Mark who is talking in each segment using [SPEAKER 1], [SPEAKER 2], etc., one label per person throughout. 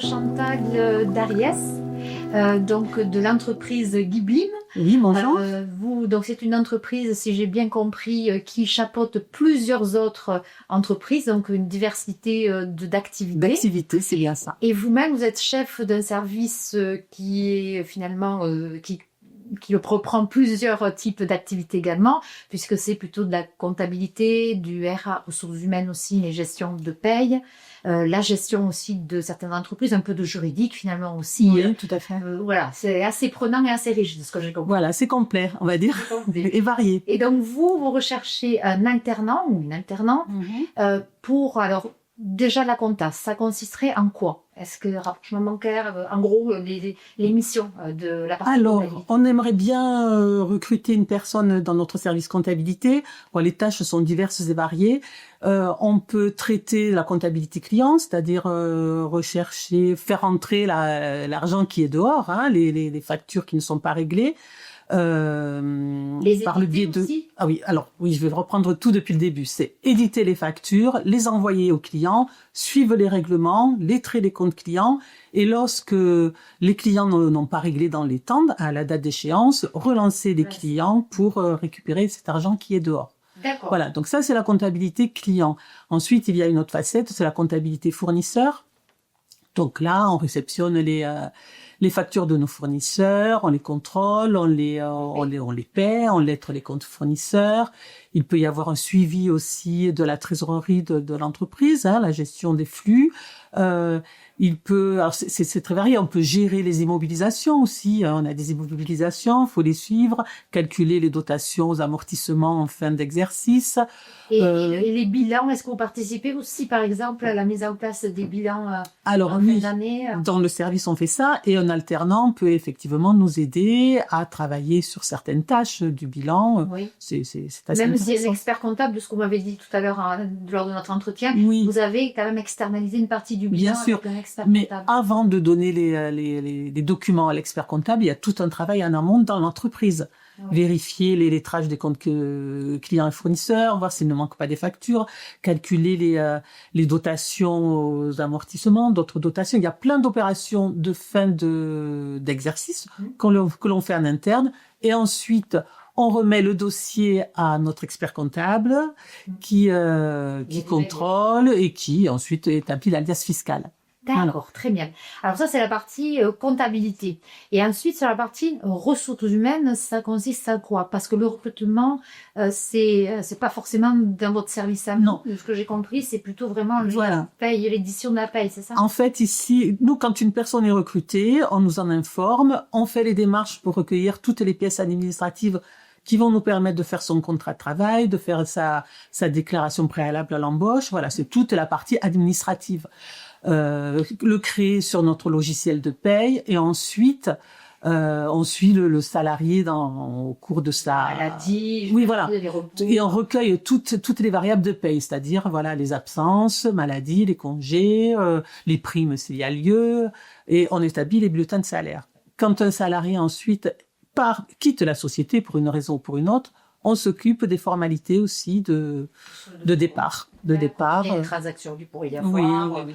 [SPEAKER 1] Chantal Dariès, donc de l'entreprise Ghiblim.
[SPEAKER 2] Oui, bonjour.
[SPEAKER 1] Donc c'est une entreprise, si j'ai bien compris, qui chapeaute plusieurs autres entreprises, donc une diversité d'activités.
[SPEAKER 2] D'activités, c'est bien ça.
[SPEAKER 1] Et vous-même, vous êtes chef d'un service qui est finalement qui reprend plusieurs types d'activités également, puisque c'est plutôt de la comptabilité, du RA, ressources humaines aussi, les gestions de paye, la gestion aussi de certaines entreprises, un peu de juridique finalement aussi.
[SPEAKER 2] Oui, tout à fait.
[SPEAKER 1] Voilà, c'est assez prenant et assez riche de ce que j'ai compris.
[SPEAKER 2] Voilà, c'est complet, on va dire, et varié.
[SPEAKER 1] Et donc vous recherchez un alternant ou une alternante pour, alors, déjà la compta, ça consisterait en quoi? Est-ce que rapprochement bancaire, en gros, les missions de la partie
[SPEAKER 2] Alors, on aimerait bien recruter une personne dans notre service comptabilité. Bon, les tâches sont diverses et variées. On peut traiter la comptabilité client, c'est-à-dire rechercher, faire entrer l'argent qui est dehors, hein, les factures qui ne sont pas réglées.
[SPEAKER 1] Les
[SPEAKER 2] par le biais de
[SPEAKER 1] aussi.
[SPEAKER 2] Ah oui, alors oui, je vais reprendre tout depuis le début. C'est éditer les factures, les envoyer aux clients, suivre les règlements, lettrer les comptes clients, et lorsque les clients n'ont pas réglé dans les temps, à la date d'échéance, relancer les clients pour récupérer cet argent qui est dehors.
[SPEAKER 1] D'accord.
[SPEAKER 2] Voilà, donc ça c'est la comptabilité client. Ensuite, il y a une autre facette, c'est la comptabilité fournisseur. Donc là, on réceptionne les factures de nos fournisseurs, on les contrôle, on les paie, on lettre les comptes fournisseurs. Il peut y avoir un suivi aussi de la trésorerie de l'entreprise, hein, la gestion des flux. Alors c'est très varié. On peut gérer les immobilisations aussi. Hein. On a des immobilisations, faut les suivre, calculer les dotations aux amortissements en fin d'exercice.
[SPEAKER 1] Et les bilans, est-ce que vous participez aussi, par exemple, à la mise en place des bilans
[SPEAKER 2] alors,
[SPEAKER 1] en fin d'année?
[SPEAKER 2] Dans le service, on fait ça, et un alternant peut effectivement nous aider à travailler sur certaines tâches du bilan.
[SPEAKER 1] Oui.
[SPEAKER 2] C'est assez
[SPEAKER 1] même
[SPEAKER 2] intéressant.
[SPEAKER 1] si l'expert comptable, de ce que vous m'avez dit tout à l'heure lors de notre entretien,
[SPEAKER 2] Oui.
[SPEAKER 1] vous avez quand même externalisé une partie du bilan
[SPEAKER 2] Bien sûr,
[SPEAKER 1] avec un expert
[SPEAKER 2] mais
[SPEAKER 1] comptable.
[SPEAKER 2] avant de donner les documents à l'expert comptable, il y a tout un travail en amont dans l'entreprise. Oui. Vérifier les lettrages des comptes clients et fournisseurs, voir s'il ne manque pas des factures, calculer les dotations aux amortissements, d'autres dotations. Il y a plein d'opérations de fin d'exercice que l'on fait en interne. Et ensuite, on remet le dossier à notre expert comptable qui contrôle et qui ensuite établit l'alias fiscal.
[SPEAKER 1] D'accord, très bien. Alors ça, c'est la partie comptabilité. Et ensuite, sur la partie ressources humaines, ça consiste à quoi? Parce que le recrutement, c'est pas forcément dans votre service à vous.
[SPEAKER 2] Non.
[SPEAKER 1] Ce que j'ai compris, c'est plutôt vraiment
[SPEAKER 2] voilà.
[SPEAKER 1] l'édition de la paye, c'est ça?
[SPEAKER 2] En fait, ici, nous, quand une personne est recrutée, on nous en informe, on fait les démarches pour recueillir toutes les pièces administratives qui vont nous permettre de faire son contrat de travail, de faire sa déclaration préalable à l'embauche. Voilà, c'est toute la partie administrative. Le créer sur notre logiciel de paye, et ensuite on suit le salarié au cours de sa
[SPEAKER 1] maladie.
[SPEAKER 2] Oui, voilà. Et on recueille toutes les variables de paye, c'est-à-dire voilà les absences, maladies, les congés, les primes s'il y a lieu, et on établit les bulletins de salaire. Quand un salarié ensuite quitte la société pour une raison ou pour une autre, on s'occupe des formalités aussi de départ.
[SPEAKER 1] Les transactions du pourri y avoir.
[SPEAKER 2] Oui.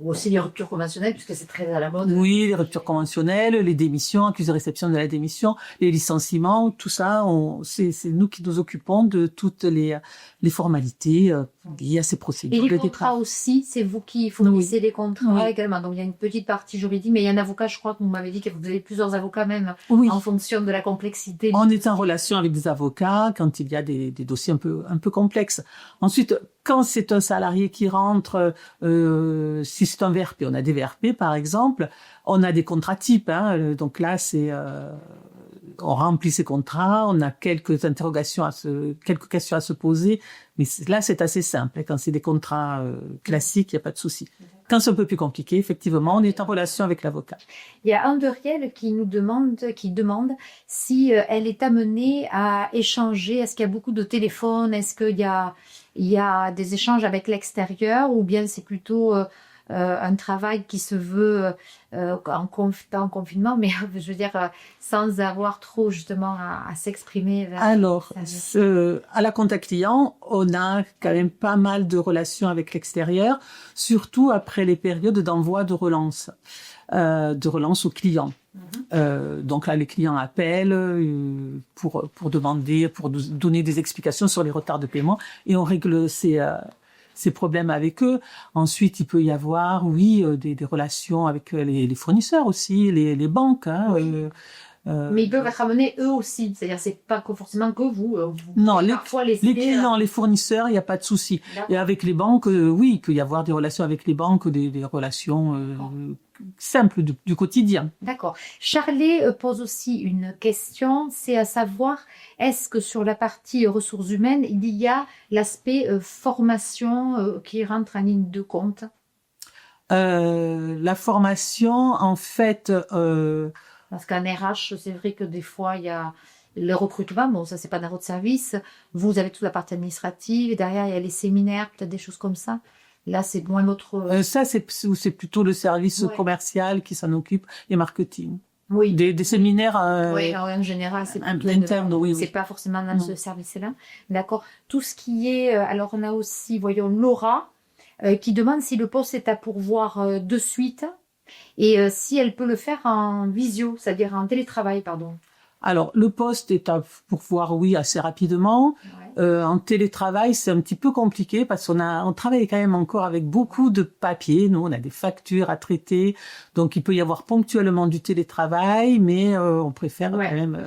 [SPEAKER 1] Ou aussi les ruptures conventionnelles, puisque c'est très à la mode.
[SPEAKER 2] Oui, les ruptures conventionnelles, les démissions, accusés de réception de la démission, les licenciements, tout ça, c'est nous qui nous occupons de toutes les formalités liées à ces procédures.
[SPEAKER 1] Et les contrats aussi, c'est vous qui fournissez les contrats également. Donc il y a une petite partie juridique, mais il y a un avocat, je crois que vous m'avez dit que vous avez plusieurs avocats même, en fonction de la complexité.
[SPEAKER 2] On est en relation avec des avocats quand il y a des dossiers un peu complexes. Ensuite, quand c'est un salarié qui rentre, si c'est un VRP, on a des VRP par exemple, on a des contrats types. Hein, donc là, on remplit ces contrats, on a quelques questions à se poser, mais là c'est assez simple. Quand c'est des contrats classiques, il n'y a pas de souci. Quand c'est un peu plus compliqué, effectivement, on est en relation avec l'avocat.
[SPEAKER 1] Il y a Anderiel qui demande si elle est amenée à échanger. Est-ce qu'il y a beaucoup de téléphones? Est-ce qu'il y a des échanges avec l'extérieur, ou bien c'est plutôt un travail qui se veut pas en confinement, mais je veux dire sans avoir trop justement à s'exprimer.
[SPEAKER 2] Alors, à la contact client, on a quand même pas mal de relations avec l'extérieur, surtout après les périodes d'envoi de relance aux clients. Donc là, les clients appellent pour demander, pour donner des explications sur les retards de paiement et on règle ces problèmes avec eux. Ensuite, il peut y avoir, des relations avec les fournisseurs aussi, les banques.
[SPEAKER 1] Oui. Mais ils peuvent être amenés eux aussi, c'est-à-dire c'est pas forcément que vous.
[SPEAKER 2] Non, les clients, les fournisseurs, il n'y a pas de souci. Et avec les banques, oui, il peut y avoir des relations avec les banques, des relations simples du quotidien.
[SPEAKER 1] D'accord. Charlet pose aussi une question, c'est à savoir, est-ce que sur la partie ressources humaines, il y a l'aspect formation qui rentre en ligne de compte?
[SPEAKER 2] La formation, en fait...
[SPEAKER 1] Parce qu'en RH, c'est vrai que des fois, il y a le recrutement. Bon, ça, c'est pas dans votre service. Vous avez toute la partie administrative. Et derrière, il y a les séminaires, peut-être des choses comme ça. Là, c'est moins notre...
[SPEAKER 2] ça, c'est plutôt le service commercial qui s'en occupe et marketing.
[SPEAKER 1] Oui.
[SPEAKER 2] Des séminaires...
[SPEAKER 1] oui, en général, c'est plutôt
[SPEAKER 2] interne, oui.
[SPEAKER 1] C'est pas forcément dans ce service-là. D'accord. Tout ce qui est... alors, on a aussi, voyons, Laura, qui demande si le poste est à pourvoir de suite. Et si elle peut le faire en visio, c'est-à-dire en télétravail, pardon.
[SPEAKER 2] Alors, le poste est à pourvoir, oui, assez rapidement. Ouais. En télétravail, c'est un petit peu compliqué parce on travaille quand même encore avec beaucoup de papiers. Nous, on a des factures à traiter. Donc, il peut y avoir ponctuellement du télétravail, mais on préfère quand même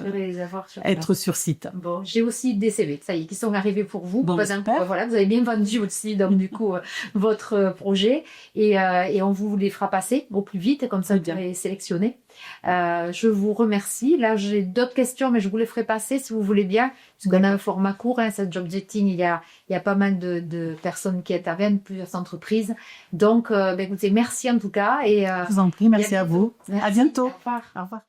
[SPEAKER 2] être sur site.
[SPEAKER 1] Bon, j'ai aussi des CV, ça y est, qui sont arrivés pour vous.
[SPEAKER 2] Bon,
[SPEAKER 1] voilà, vous avez bien vendu aussi, donc du coup, votre projet. Et on vous les fera passer au plus vite, comme ça, vous pourrez sélectionner. Je vous remercie. Là, j'ai d'autres questions, mais je vous les ferai passer si vous voulez bien. Parce qu'on a un format court, cette job dating, il y a pas mal de personnes qui interviennent, plusieurs entreprises. Donc, écoutez, merci en tout cas. Et,
[SPEAKER 2] je vous en prie, merci à vous.
[SPEAKER 1] Merci.
[SPEAKER 2] À bientôt.
[SPEAKER 1] Au revoir.
[SPEAKER 2] Au revoir.